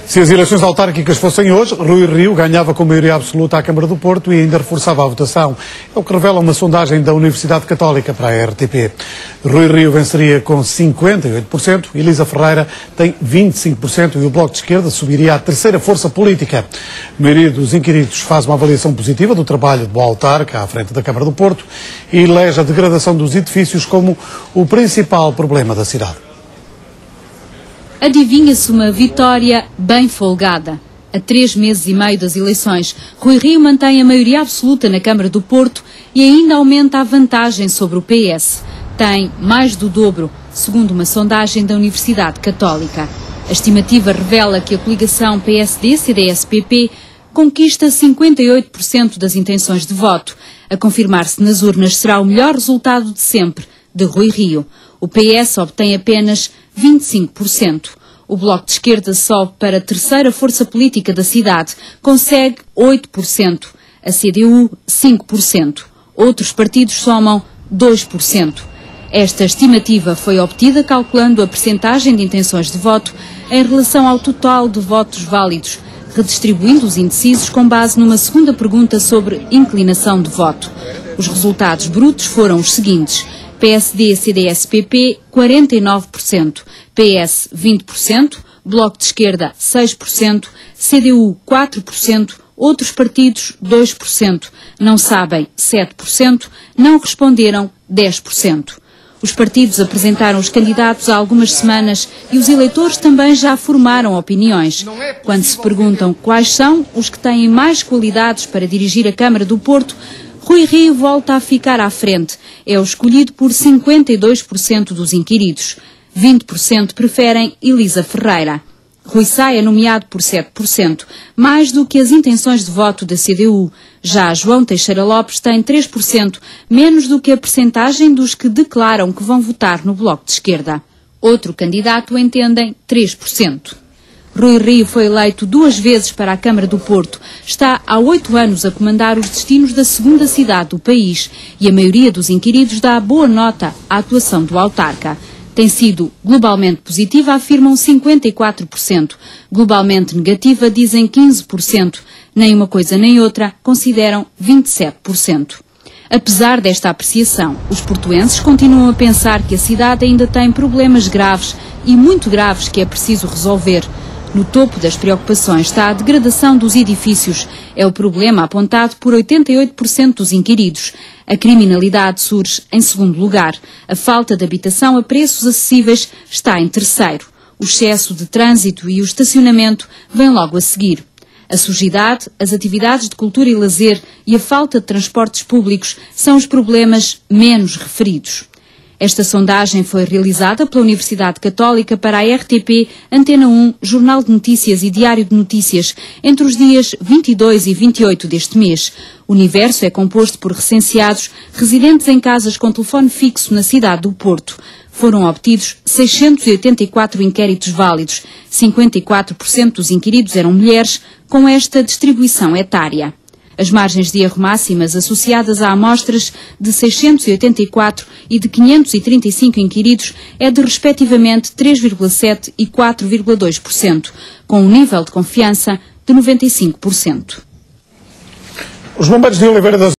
Se as eleições autárquicas fossem hoje, Rui Rio ganhava com maioria absoluta à Câmara do Porto e ainda reforçava a votação. É o que revela uma sondagem da Universidade Católica para a RTP. Rui Rio venceria com 58%, Elisa Ferreira tem 25% e o Bloco de Esquerda subiria à terceira força política. A maioria dos inquiridos faz uma avaliação positiva do trabalho do autarca à frente da Câmara do Porto e elege a degradação dos edifícios como o principal problema da cidade. Adivinha-se uma vitória bem folgada. A 3 meses e meio das eleições, Rui Rio mantém a maioria absoluta na Câmara do Porto e ainda aumenta a vantagem sobre o PS. Tem mais do dobro, segundo uma sondagem da Universidade Católica. A estimativa revela que a coligação PSD-CDS-PP conquista 58% das intenções de voto. A confirmar-se nas urnas será o melhor resultado de sempre, de Rui Rio. O PS obtém apenas 25%. O Bloco de Esquerda sobe para a terceira força política da cidade, consegue 8%. A CDU, 5%. Outros partidos somam 2%. Esta estimativa foi obtida calculando a percentagem de intenções de voto em relação ao total de votos válidos, redistribuindo os indecisos com base numa segunda pergunta sobre inclinação de voto. Os resultados brutos foram os seguintes: PSD, CDS, PP, 49%, PS, 20%, Bloco de Esquerda, 6%, CDU, 4%, outros partidos, 2%, não sabem, 7%, não responderam, 10%. Os partidos apresentaram os candidatos há algumas semanas e os eleitores também já formaram opiniões. Quando se perguntam quais são os que têm mais qualidades para dirigir a Câmara do Porto, Rui Rio volta a ficar à frente. É o escolhido por 52% dos inquiridos. 20% preferem Elisa Ferreira. Rui Sai é nomeado por 7%, mais do que as intenções de voto da CDU. Já João Teixeira Lopes tem 3%, menos do que a percentagem dos que declaram que vão votar no Bloco de Esquerda. Outro candidato entendem 3%. Rui Rio foi eleito 2 vezes para a Câmara do Porto. Está há 8 anos a comandar os destinos da segunda cidade do país e a maioria dos inquiridos dá boa nota à atuação do autarca. Tem sido globalmente positiva, afirmam 54%. Globalmente negativa, dizem 15%. Nem uma coisa nem outra, consideram 27%. Apesar desta apreciação, os portuenses continuam a pensar que a cidade ainda tem problemas graves e muito graves que é preciso resolver. No topo das preocupações está a degradação dos edifícios. É o problema apontado por 88% dos inquiridos. A criminalidade surge em segundo lugar. A falta de habitação a preços acessíveis está em terceiro. O excesso de trânsito e o estacionamento vêm logo a seguir. A sujidade, as atividades de cultura e lazer e a falta de transportes públicos são os problemas menos referidos. Esta sondagem foi realizada pela Universidade Católica para a RTP, Antena 1, Jornal de Notícias e Diário de Notícias, entre os dias 22 e 28 deste mês. O universo é composto por recenseados residentes em casas com telefone fixo na cidade do Porto. Foram obtidos 684 inquéritos válidos. 54% dos inquiridos eram mulheres, com esta distribuição etária. As margens de erro máximas associadas a amostras de 684 e de 535 inquiridos é de respectivamente 3,7% e 4,2%, com um nível de confiança de 95%. Os bombeiros de Oliveira das